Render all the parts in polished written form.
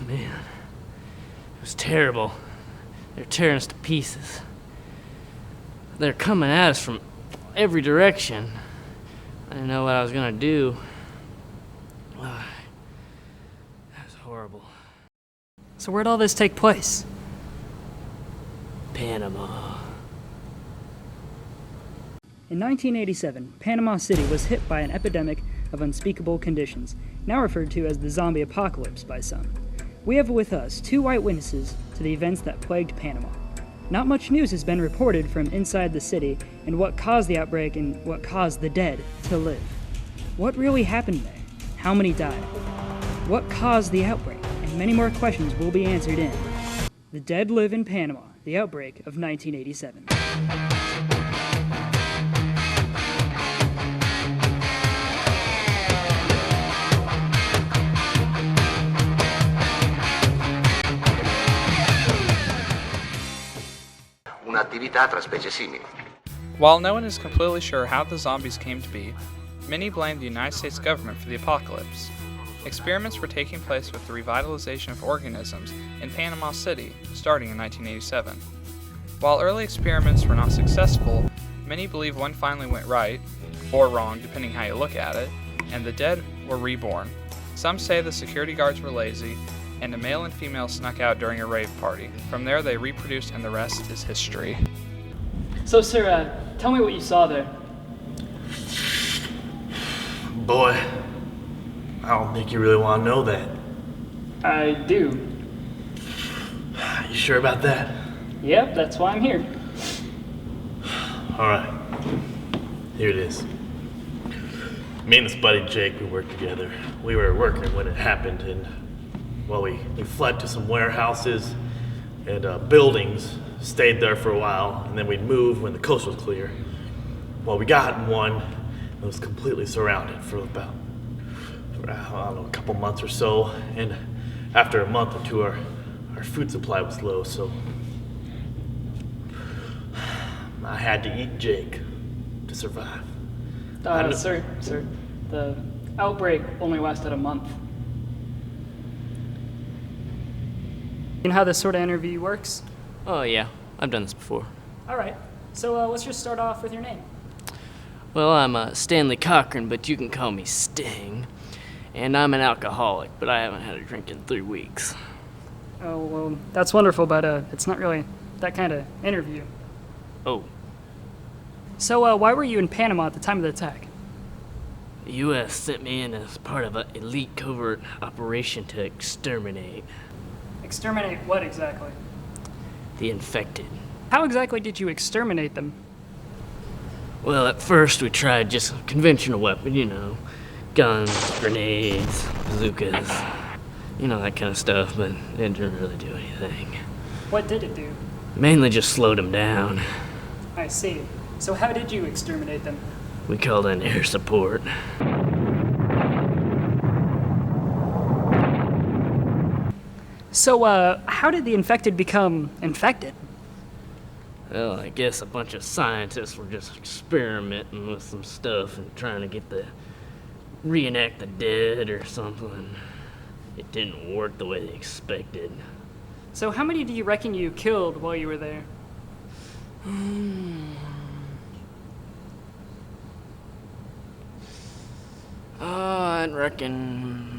Man, it was terrible. They're tearing us to pieces. They're coming at us from every direction. I didn't know what I was gonna do. That was horrible. So where'd all this take place? Panama. In 1987, Panama City was hit by an epidemic of unspeakable conditions, now referred to as the zombie apocalypse by some. We have with us two eyewitnesses to the events that plagued Panama. Not much news has been reported from inside the city and what caused the outbreak and what caused the dead to live. What really happened there? How many died? What caused the outbreak? And many more questions will be answered in The Dead Live in Panama, the Outbreak of 1987. Un'attività tra specie simili. While no one is completely sure how the zombies came to be, many blame the United States government for the apocalypse. Experiments were taking place with the revitalization of organisms in Panama City, starting in 1987. While early experiments were not successful, many believe one finally went right, or wrong depending how you look at it, and the dead were reborn. Some say the security guards were lazy, and a male and female snuck out during a rave party. From there they reproduced and the rest is history. So, sir, tell me what you saw there. Boy, I don't think you really want to know that. I do. You sure about that? Yep, that's why I'm here. Alright, here it is. Me and this buddy Jake, we worked together. We were working when it happened, and well, we fled to some warehouses and buildings, stayed there for a while, and then we'd move when the coast was clear. Well, we got in one that was completely surrounded for about, I don't know, a couple months or so, and after a month or two, our food supply was low, so I had to eat Jake to survive. Sir, the outbreak only lasted a month. You know how this sort of interview works? Oh, yeah. I've done this before. All right. So let's just start off with your name. Well, I'm Stanley Cochran, but you can call me Sting. And I'm an alcoholic, but I haven't had a drink in 3 weeks. Oh, well, that's wonderful, but it's not really that kind of interview. Oh. So why were you in Panama at the time of the attack? The U.S. sent me in as part of an elite covert operation to exterminate Exterminate what exactly? the infected. How exactly did you exterminate them? Well, at first we tried just a conventional weapon, you know, guns, grenades, bazookas, that kind of stuff, but it didn't really do anything. What did it do? Mainly just slowed them down. I see. So how did you exterminate them? We called in air support. So, how did the infected become infected? Well, I guess a bunch of scientists were just experimenting with some stuff and trying to reenact the dead or something. It didn't work the way they expected. So how many do you reckon you killed while you were there? I'd reckon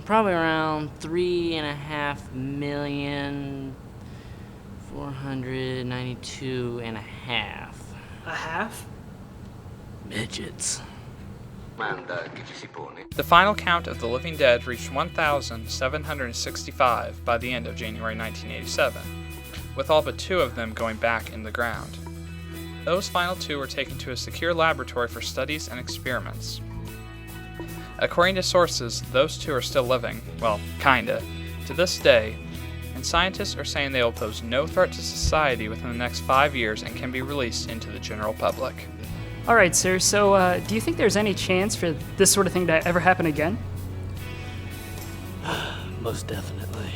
probably around 3.5 million, 492 and a half. A half? Midgets. Domanda che ci si pone. The final count of the living dead reached 1,765 by the end of January 1987, with all but 2 of them going back in the ground. Those final 2 were taken to a secure laboratory for studies and experiments. According to sources, those 2 are still living, well, kinda, to this day, and scientists are saying they will pose no threat to society within the next 5 years and can be released into the general public. All right, sir. So, do you think there's any chance for this sort of thing to ever happen again? Most definitely.